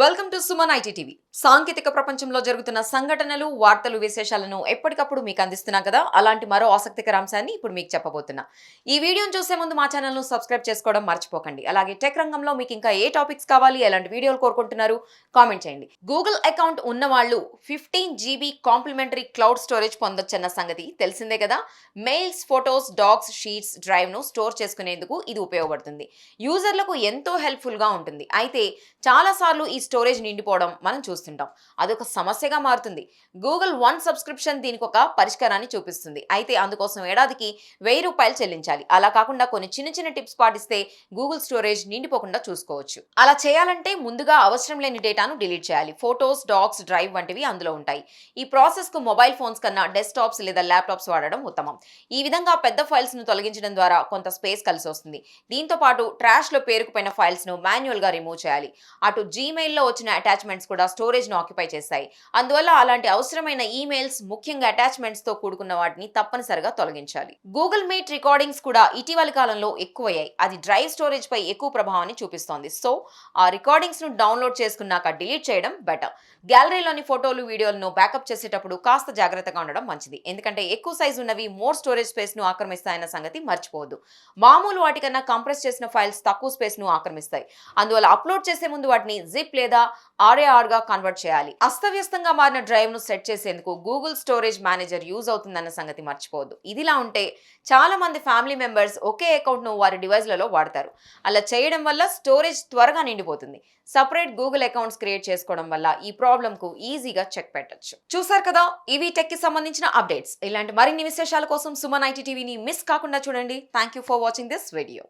Welcome to Suman IT TV. సాంకేతిక ప్రపంచంలో జరుగుతున్న సంఘటనలు, వార్తలు, విశేషాలను ఎప్పటికప్పుడు మీకు అందిస్తున్నా కదా. అలాంటి మరో ఆసక్తికర అంశాన్ని ఇప్పుడు మీకు చెప్పబోతున్నా. ఈ వీడియోని చూసే ముందు మా ఛానల్ను సబ్స్క్రైబ్ చేసుకోవడం మర్చిపోకండి. అలాగే టెక్ రంగంలో మీకు ఇంకా ఏ టాపిక్స్ కావాలి, ఎలాంటి వీడియోలు కోరుకుంటున్నారు కామెంట్ చేయండి. గూగుల్ అకౌంట్ ఉన్న వాళ్ళు 15 GB కాంప్లిమెంటరీ క్లౌడ్ స్టోరేజ్ పొందొచ్చన్న సంగతి తెలిసిందే కదా. మెయిల్స్, ఫొటోస్, డాక్స్, షీట్స్, డ్రైవ్ను స్టోర్ చేసుకునేందుకు ఇది ఉపయోగపడుతుంది. యూజర్లకు ఎంతో హెల్ప్ఫుల్గా ఉంటుంది. అయితే చాలాసార్లు ఈ స్టోరేజ్ నిండిపోవడం మనం చూస్తుంటాం. అదొక సమస్యగా మారుతుంది. గూగుల్ వన్ సబ్స్క్రిప్షన్ దీనికి ఒక పరిష్కారాన్ని చూపిస్తుంది. అయితే అందుకోసం ఏడాదికి ₹1000 చెల్లించాలి. అలా కాకుండా కొన్ని చిన్న చిన్న టిప్స్ పాటిస్తే గూగుల్ స్టోరేజ్ నిండిపోకుండా చూసుకోవచ్చు. అలా చేయాలంటే ముందుగా అవసరం లేని డేటాను డిలీట్ చేయాలి. ఫోటోస్, డాక్స్, డ్రైవ్ వంటివి అందులో ఉంటాయి. ఈ ప్రాసెస్ కు మొబైల్ ఫోన్స్ కన్నా డెస్క్టాప్స్ లేదా ల్యాప్టాప్స్ వాడడం ఉత్తమం. ఈ విధంగా పెద్ద ఫైల్స్ ను తొలగించడం ద్వారా కొంత స్పేస్ కలిసి వస్తుంది. దీంతో పాటు ట్రాష్ లో పేరుకుపోయిన ఫైల్స్ ను మాన్యువల్ గా రిమూవ్ చేయాలి. అటు జీమెయిల్లో వచ్చిన అటాచ్మెంట్స్ కూడా స్టోరేజ్ ను ఆక్యుపై చేస్తాయి. అందువల్ల అలాంటి అవసరమైన ఈమెయిల్స్, ముఖ్యంగా అటాచ్మెంట్స్ తో కూడుకున్న వాటిని తప్పనిసరిగా తొలగించాలి. గూగుల్ మీట్ రికార్డింగ్స్ కూడా ఇటీవలి కాలంలో ఎక్కువయ్యాయి. అది డ్రైవ్ స్టోరేజ్ పై ఎక్కువ ప్రభావాన్ని చూపిస్తోంది. సో ఆ రికార్డింగ్స్ ను డౌన్లోడ్ చేసుకున్నాక డిలీట్ చేయడం బెటర్. గ్యాలరీలోని ఫోటోలు, వీడియోలను బ్యాకప్ చేసేటప్పుడు కాస్త జాగ్రత్తగా ఉండడం మంచిది. ఎందుకంటే ఎక్కువ సైజు ఉన్నవి మోర్ స్టోరేజ్ స్పేస్ ను ఆక్రమిస్తాయన్న సంగతి మర్చిపోవద్దు. మామూలు వాటికన్నా కంప్రెస్ చేసిన ఫైల్స్ తక్కువ స్పేస్ ను ఆక్రమిస్తాయి. అందువల్ల అప్లోడ్ చేసే ముందు వాటిని జిప్ లేదా RAR గా కన్వర్ట్ చేయాలి. అస్తవ్యస్తంగా మారిన డ్రైవ్ ను సెట్ చేసేందుకు గూగుల్ స్టోరేజ్ మేనేజర్ యూజ్ అవుతుందన్న సంగతి మర్చిపోవద్దు. ఇదిలా ఉంటే చాలా మంది ఫ్యామిలీ మెంబర్స్ ఒకే అకౌంట్ ను వారి డివైస్లలో వాడతారు. అలా చేయడం వల్ల స్టోరేజ్ త్వరగా నిండిపోతుంది. సపరేట్ గూగుల్ అకౌంట్స్ క్రియేట్ చేసుకోవడం వల్ల ఈ ప్రాబ్లం కు ఈజీగా చెక్ పెట్టొచ్చు. చూసారు కదా, ఇవి టెక్ కి సంబంధించిన అప్డేట్స్. ఇలాంటి మరిన్ని విశేషాల కోసం సుమన్ ఐటీ టీవీని మిస్ కాకుండా చూడండి. Thank you for watching this video.